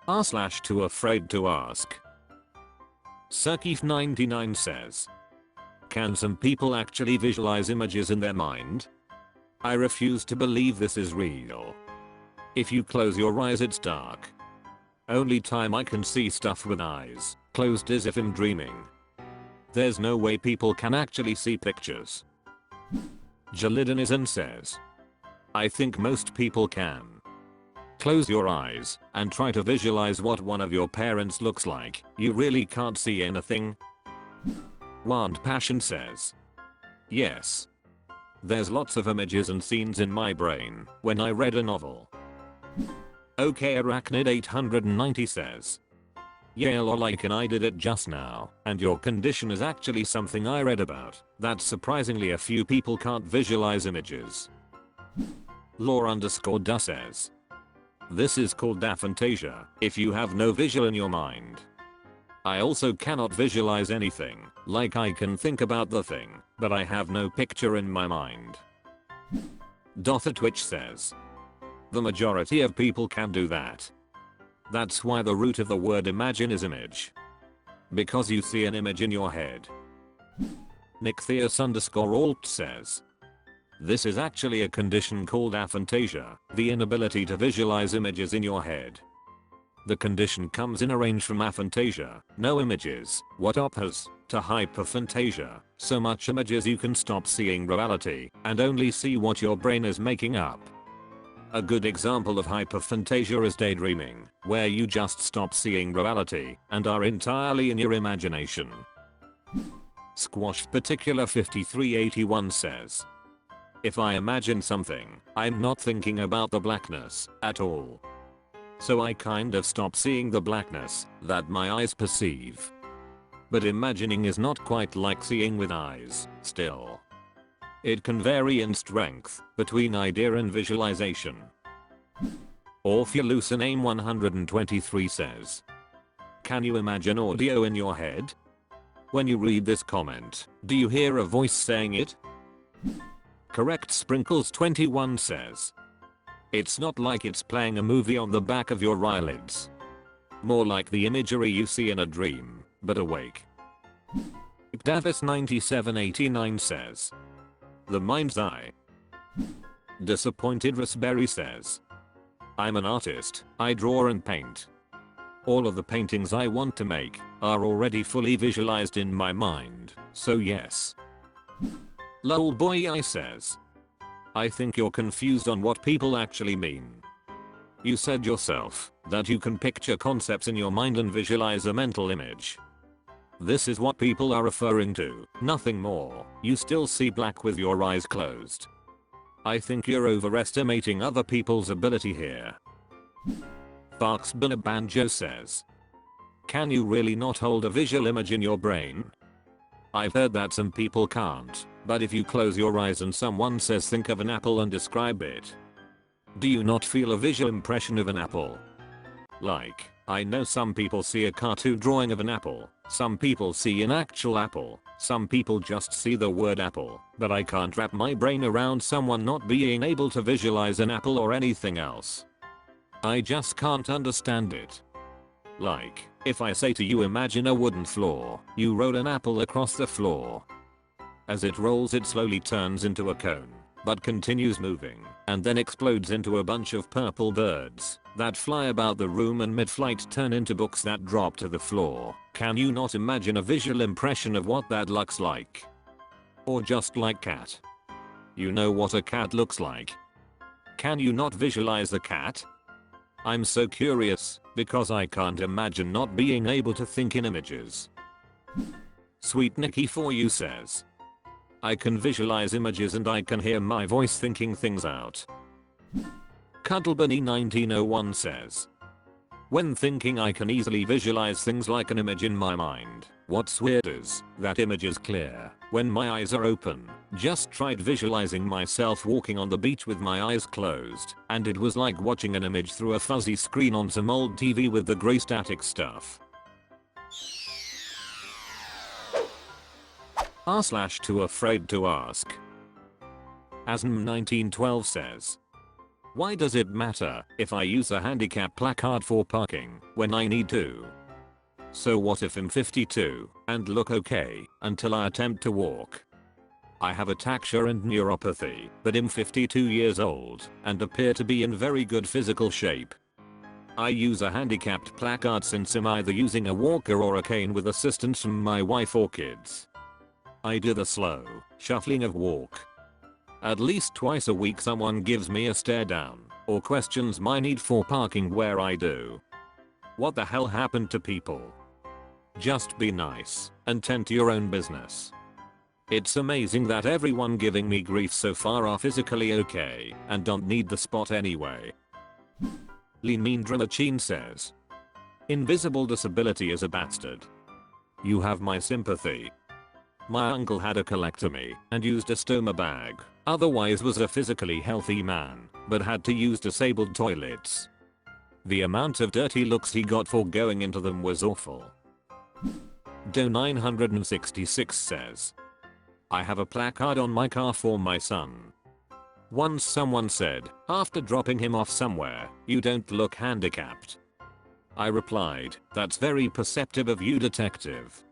r/TooAfraidToAsk. Cirkeef99 says, can some people actually visualize images in their mind? I refuse to believe this is real. If you close your eyes it's dark. Only time I can see stuff with eyes closed is if I'm dreaming. There's no way people can actually see pictures. Jalidinizan says, I think most people can. Close your eyes and try to visualize what one of your parents looks like. You really can't see anything. Wand Passion says, yes. There's lots of images and scenes in my brain when I read a novel. OK Arachnid 890 says, yeah like and I did it just now, and your condition is actually something I read about, that surprisingly a few people can't visualize images. Law_duh says, this is called aphantasia, if you have no visual in your mind. I also cannot visualize anything, like I can think about the thing, but I have no picture in my mind. Dotha Twitch says, the majority of people can do that. That's why the root of the word imagine is image. Because you see an image in your head. Nicktheus_alt says, this is actually a condition called aphantasia, the inability to visualize images in your head. The condition comes in a range from aphantasia, no images, what ophas, to hyperphantasia, so much images you can stop seeing reality and only see what your brain is making up. A good example of hyperphantasia is daydreaming, where you just stop seeing reality and are entirely in your imagination. Squashed Particular 5381 says, if I imagine something, I'm not thinking about the blackness at all. So I kind of stop seeing the blackness that my eyes perceive. But imagining is not quite like seeing with eyes, still. It can vary in strength between idea and visualization. Orpheluciname 123 says, can you imagine audio in your head? When you read this comment, do you hear a voice saying it? Correct Sprinkles 21 says, it's not like it's playing a movie on the back of your eyelids. More like the imagery you see in a dream, but awake. Davis 9789 says, the mind's eye. Disappointed Raspberry says, I'm an artist, I draw and paint. All of the paintings I want to make are already fully visualized in my mind, so yes. Lolboy says, I think you're confused on what people actually mean. You said yourself that you can picture concepts in your mind and visualize a mental image. This is what people are referring to, nothing more. You still see black with your eyes closed. I think you're overestimating other people's ability here. Barks Banjo says, can you really not hold a visual image in your brain? I've heard that some people can't, but if you close your eyes and someone says think of an apple and describe it, do you not feel a visual impression of an apple? Like, I know some people see a cartoon drawing of an apple, some people see an actual apple, some people just see the word apple, but I can't wrap my brain around someone not being able to visualize an apple or anything else. I just can't understand it. Like, if I say to you imagine a wooden floor, you roll an apple across the floor. As it rolls it slowly turns into a cone, but continues moving, and then explodes into a bunch of purple birds that fly about the room and mid-flight turn into books that drop to the floor. Can you not imagine a visual impression of what that looks like? Or just like cat. You know what a cat looks like. Can you not visualize the cat? I'm so curious, because I can't imagine not being able to think in images. Sweet Nikki for you says, I can visualize images and I can hear my voice thinking things out. Cuddlebunny 1901 says, when thinking I can easily visualize things like an image in my mind. What's weird is that image is clear when my eyes are open. Just tried visualizing myself walking on the beach with my eyes closed, and it was like watching an image through a fuzzy screen on some old TV with the gray static stuff. r/TooAfraidToAsk. Asm1912 says, Why does it matter if I use a handicap placard for parking when I need to? So what if I'm 52 and look okay until I attempt to walk? I have ataxia and neuropathy, but I'm 52 years old and appear to be in very good physical shape. I use a handicapped placard since I'm either using a walker or a cane with assistance from my wife or kids. I do the slow shuffling of walk. At least twice a week someone gives me a stare down or questions my need for parking where I do. What the hell happened to people? Just be nice and tend to your own business. It's amazing that everyone giving me grief so far are physically okay and don't need the spot anyway. Leanindra Machine says, invisible disability is a bastard. You have my sympathy. My uncle had a colectomy and used a stoma bag, otherwise was a physically healthy man, but had to use disabled toilets. The amount of dirty looks he got for going into them was awful. Do966 says, I have a placard on my car for my son. Once someone said, after dropping him off somewhere, you don't look handicapped. I replied, that's very perceptive of you, detective.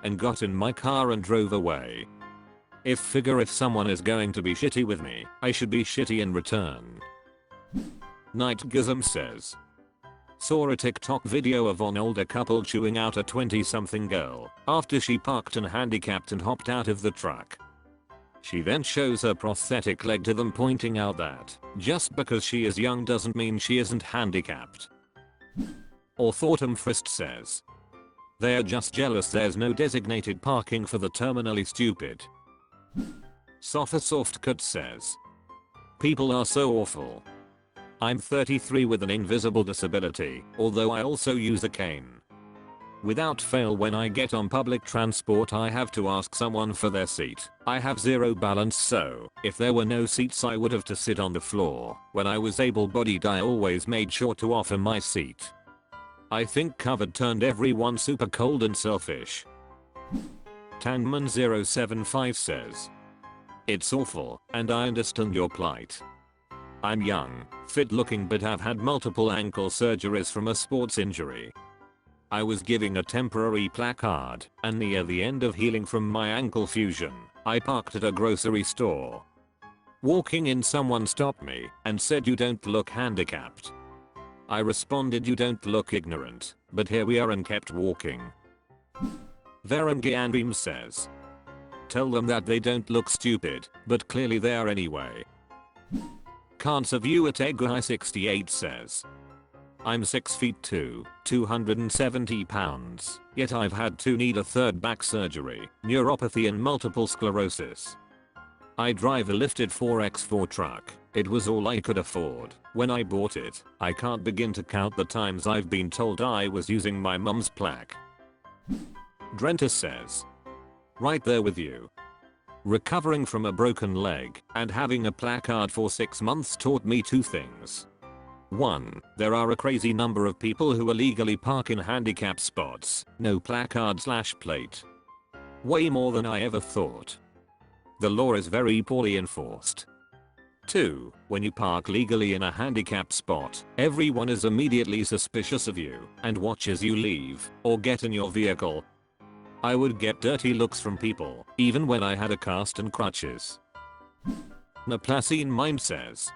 And got in my car and drove away. If someone is going to be shitty with me, I should be shitty in return. Nightgism says, saw a TikTok video of an older couple chewing out a 20-something girl after she parked unhandicapped and hopped out of the truck. She then shows her prosthetic leg to them, pointing out that just because she is young doesn't mean she isn't handicapped. Authortum Frist says, they are just jealous there's no designated parking for the terminally stupid. Softcut says, people are so awful. I'm 33 with an invisible disability, although I also use a cane. Without fail, when I get on public transport I have to ask someone for their seat. I have zero balance, so if there were no seats I would have to sit on the floor. When I was able-bodied I always made sure to offer my seat. I think COVID turned everyone super cold and selfish. Tangman075 says, it's awful, and I understand your plight. I'm young, fit looking, but have had multiple ankle surgeries from a sports injury. I was giving a temporary placard, and near the end of healing from my ankle fusion, I parked at a grocery store. Walking in, someone stopped me and said, you don't look handicapped. I responded, you don't look ignorant, but here we are, and kept walking. Varangiandream says, tell them that they don't look stupid, but clearly they are anyway. Cancer View at Eguhi68 says, I'm 6 feet 2, 270 pounds, yet I've had to need a third back surgery, neuropathy and multiple sclerosis. I drive a lifted 4x4 truck. It was all I could afford when I bought it. I can't begin to count the times I've been told I was using my mum's plaque. Drentis says, right there with you. Recovering from a broken leg and having a placard for 6 months taught me two things. 1. There are a crazy number of people who illegally park in handicap spots, no placard/plate. Way more than I ever thought. The law is very poorly enforced. 2. When you park legally in a handicap spot, everyone is immediately suspicious of you and watches you leave or get in your vehicle. I would get dirty looks from people, even when I had a cast and crutches. Naplacine Mind says,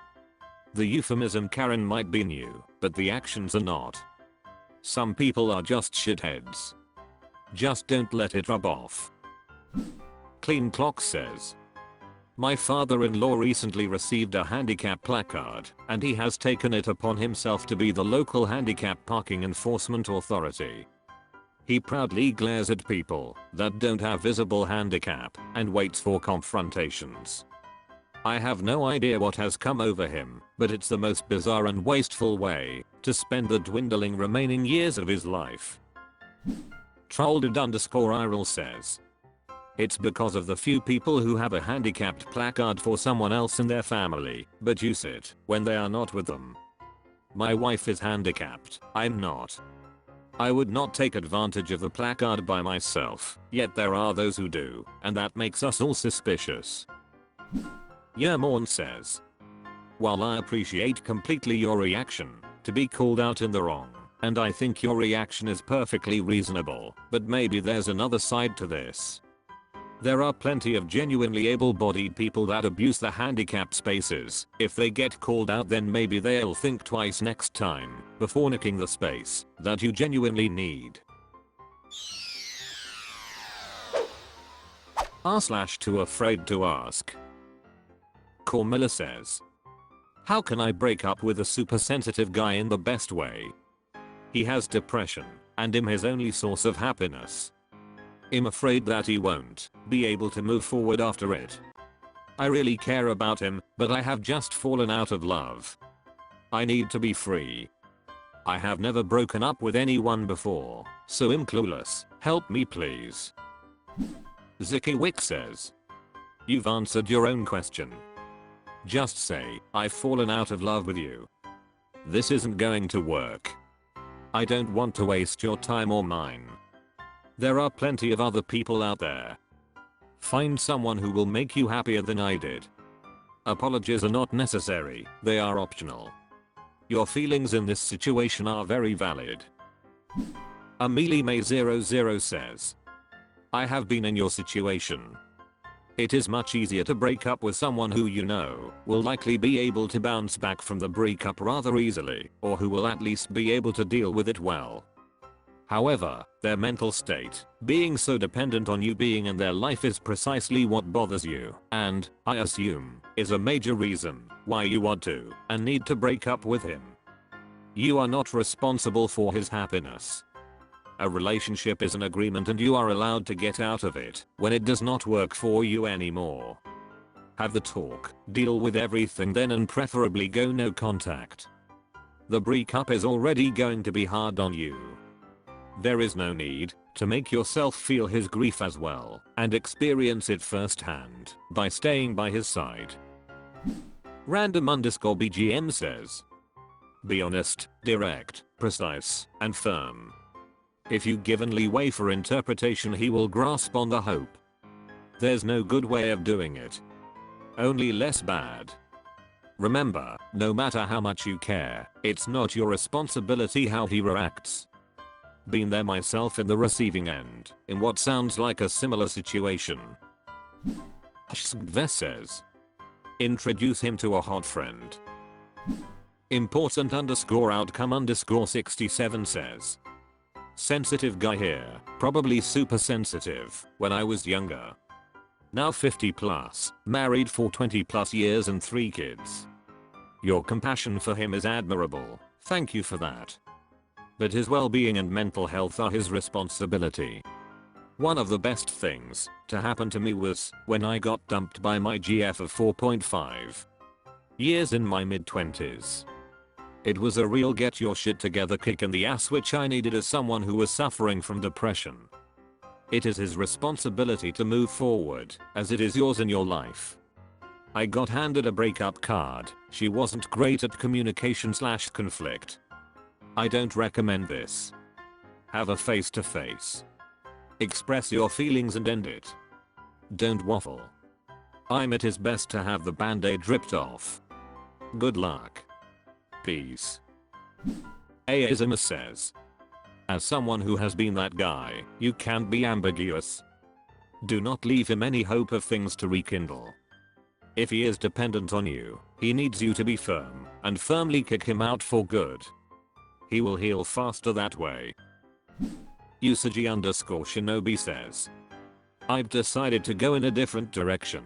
the euphemism Karen might be new, but the actions are not. Some people are just shitheads. Just don't let it rub off. Clean Clock says, my father-in-law recently received a handicap placard, and he has taken it upon himself to be the local handicap parking enforcement authority. He proudly glares at people that don't have visible handicap and waits for confrontations. I have no idea what has come over him, but it's the most bizarre and wasteful way to spend the dwindling remaining years of his life. Trolled_Iral says, it's because of the few people who have a handicapped placard for someone else in their family, but use it when they are not with them. My wife is handicapped, I'm not. I would not take advantage of the placard by myself, yet there are those who do, and that makes us all suspicious. Yermorn says, While I appreciate completely your reaction to be called out in the wrong, and I think your reaction is perfectly reasonable, but maybe there's another side to this. There are plenty of genuinely able-bodied people that abuse the handicap spaces. If they get called out, then maybe they'll think twice next time before nicking the space that you genuinely need. r/TooAfraidToAsk. Cormilla says, how can I break up with a super sensitive guy in the best way? He has depression, and I'm his only source of happiness. I'm afraid that he won't be able to move forward after it. I really care about him, but I have just fallen out of love. I need to be free. I have never broken up with anyone before, so I'm clueless. Help me please. Zicky Wick says, you've answered your own question. Just say, I've fallen out of love with you. This isn't going to work. I don't want to waste your time or mine. There are plenty of other people out there. Find someone who will make you happier than I did. Apologies are not necessary, they are optional. Your feelings in this situation are very valid. Amelie May 00 says, I have been in your situation. It is much easier to break up with someone who you know will likely be able to bounce back from the breakup rather easily, or who will at least be able to deal with it well. However, their mental state, being so dependent on you being in their life, is precisely what bothers you, and, I assume, is a major reason why you want to and need to break up with him. You are not responsible for his happiness. A relationship is an agreement and you are allowed to get out of it when it does not work for you anymore. Have the talk, deal with everything then, and preferably go no contact. The breakup is already going to be hard on you. There is no need to make yourself feel his grief as well and experience it firsthand by staying by his side. Random_BGM says, be honest, direct, precise, and firm. If you give leeway for interpretation, he will grasp on the hope. There's no good way of doing it. Only less bad. Remember, no matter how much you care, it's not your responsibility how he reacts. Been there myself in the receiving end, in what sounds like a similar situation. Hshgves says, introduce him to a hot friend. Important_outcome_67 says, sensitive guy here, probably super sensitive when I was younger. Now 50 plus, married for 20 plus years and 3 kids. Your compassion for him is admirable, thank you for that. But his well-being and mental health are his responsibility. One of the best things to happen to me was when I got dumped by my GF of 4.5 years in my mid-20s. It was a real get your shit together kick in the ass which I needed as someone who was suffering from depression. It is his responsibility to move forward, as it is yours in your life. I got handed a breakup card. She wasn't great at communication/conflict. I don't recommend this. Have a face-to-face. Express your feelings and end it. Don't waffle. I'm at his best to have the band-aid ripped off. Good luck. Peace. Aism says, as someone who has been that guy, you can't be ambiguous. Do not leave him any hope of things to rekindle. If he is dependent on you, he needs you to be firm and firmly kick him out for good. He will heal faster that way. Usagi_Shinobi says, I've decided to go in a different direction.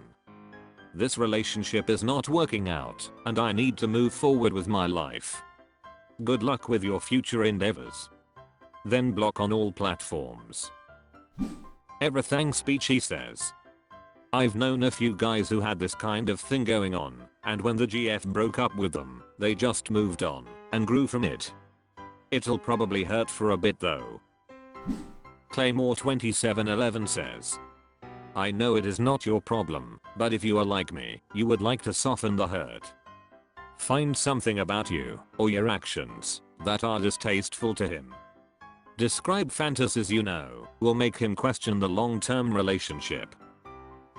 This relationship is not working out, and I need to move forward with my life. Good luck with your future endeavors. Then block on all platforms. Everything speechy says, I've known a few guys who had this kind of thing going on, and when the GF broke up with them, they just moved on and grew from it. It'll probably hurt for a bit though. Claymore2711 says, I know it is not your problem, but if you are like me, you would like to soften the hurt. Find something about you, or your actions, that are distasteful to him. Describe fantasies you know will make him question the long-term relationship.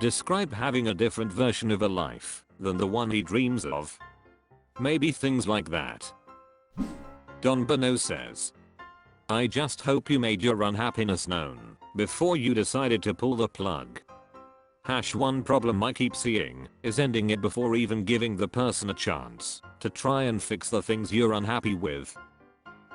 Describe having a different version of a life than the one he dreams of. Maybe things like that. Don Bono says, I just hope you made your unhappiness known before you decided to pull the plug. One problem I keep seeing is ending it before even giving the person a chance to try and fix the things you're unhappy with.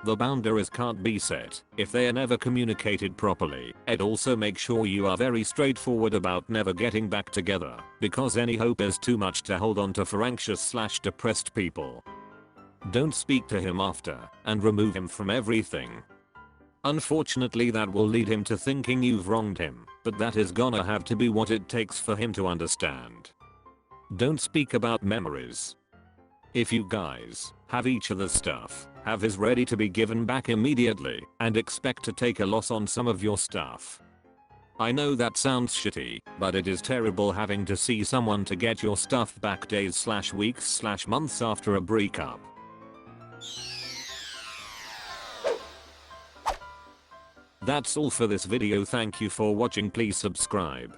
The boundaries can't be set if they are never communicated properly, and also make sure you are very straightforward about never getting back together, because any hope is too much to hold on to for anxious/depressed people. Don't speak to him after and remove him from everything. Unfortunately, that will lead him to thinking you've wronged him, but that is gonna have to be what it takes for him to understand. Don't speak about memories. If you guys have each other's stuff, have his ready to be given back immediately and expect to take a loss on some of your stuff. I know that sounds shitty, but it is terrible having to see someone to get your stuff back days/weeks/months after a breakup. That's all for this video. Thank you for watching. Please subscribe.